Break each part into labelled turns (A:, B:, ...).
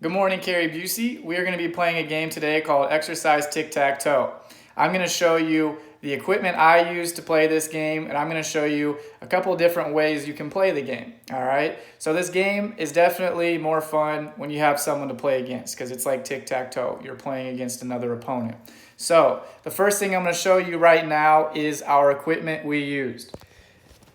A: Good morning, Carrie Busey. We are going to be playing a game today called Exercise Tic Tac Toe. I'm going to show you the equipment I use to play this game, and I'm going to show you a couple different ways you can play the game. All right? So this game is definitely more fun when you have someone to play against because it's like tic tac toe. You're playing against another opponent. So the first thing I'm going to show you right now is our equipment we used.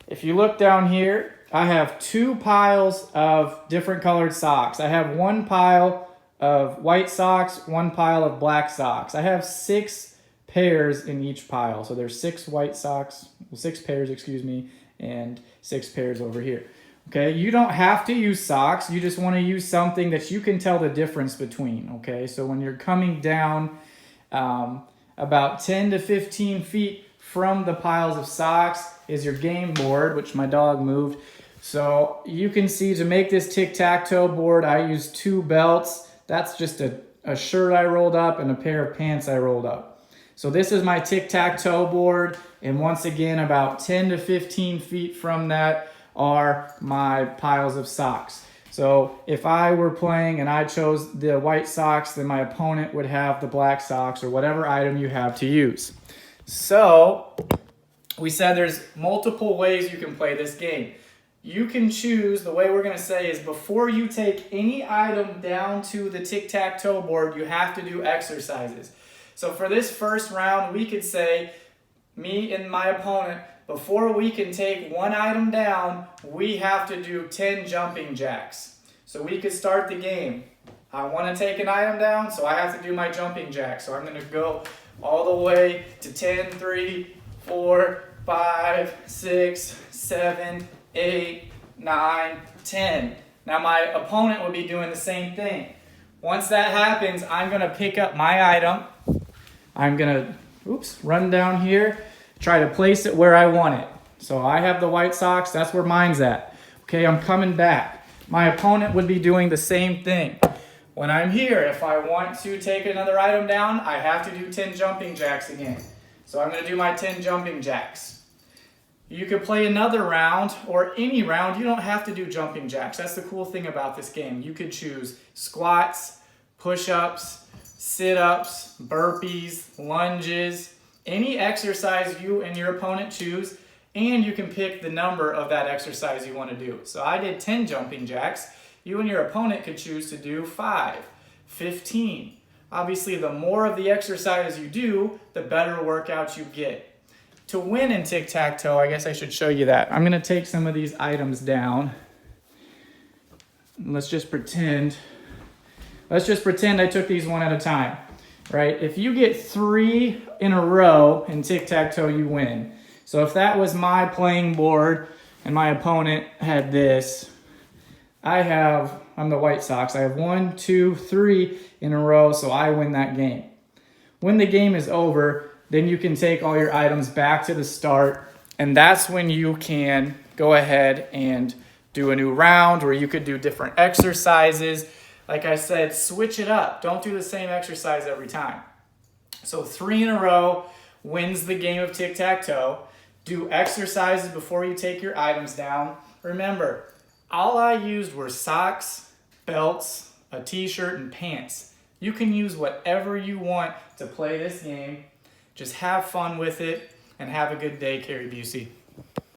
A: If you look down here, I have two piles of different colored socks. I have one pile of white socks, one pile of black socks. I have 6 pairs in each pile. So there's 6 white socks, 6 pairs, excuse me, and 6 pairs over here. Okay, you don't have to use socks. You just want to use something that you can tell the difference between. Okay, so when you're coming down about 10 to 15 feet from the piles of socks is your game board, which my dog moved. So you can see to make this tic-tac-toe board, I use 2 belts. That's just a shirt I rolled up and a pair of pants I rolled up. So this is my tic-tac-toe board. And once again, about 10 to 15 feet from that are my piles of socks. So if I were playing and I chose the white socks, then my opponent would have the black socks or whatever item you have to use. So we said there's multiple ways you can play this game. You can choose, the way we're going to say is before you take any item down to the tic-tac-toe board, you have to do exercises. So for this first round, we could say, me and my opponent, before we can take one item down, we have to do 10 jumping jacks. So we could start the game. I want to take an item down, so I have to do my jumping jacks. So I'm going to go all the way to 10, 3, 4, 5, 6, 7, 8, 9, 10. Now my opponent will be doing the same thing. Once that happens, I'm going to pick up my item. I'm going to run down here, try to place it where I want it. So I have the white socks, that's where mine's at. Okay, I'm coming back. My opponent would be doing the same thing. When I'm here, if I want to take another item down, I have to do 10 jumping jacks again. So I'm going to do my 10 jumping jacks. You could play another round or any round. You don't have to do jumping jacks. That's the cool thing about this game. You could choose squats, push-ups, sit-ups, burpees, lunges, any exercise you and your opponent choose, and you can pick the number of that exercise you want to do. So I did 10 jumping jacks. You and your opponent could choose to do 5, 15. Obviously, the more of the exercise you do, the better workout you get. To win in tic-tac-toe, I guess I should show you that. I'm going to take some of these items down. Let's just pretend I took these one at a time, right? If you get 3 in a row in tic-tac-toe, you win. So if that was my playing board and my opponent had this, I'm the White Sox. I have 1, 2, 3 in a row, so I win that game. When the game is over, then you can take all your items back to the start, and that's when you can go ahead and do a new round, or you could do different exercises. Like I said, switch it up. Don't do the same exercise every time. So 3 in a row wins the game of tic-tac-toe. Do exercises before you take your items down. Remember, all I used were socks, belts, a t-shirt, and pants. You can use whatever you want to play this game. Just have fun with it and have a good day, Carrie Busey.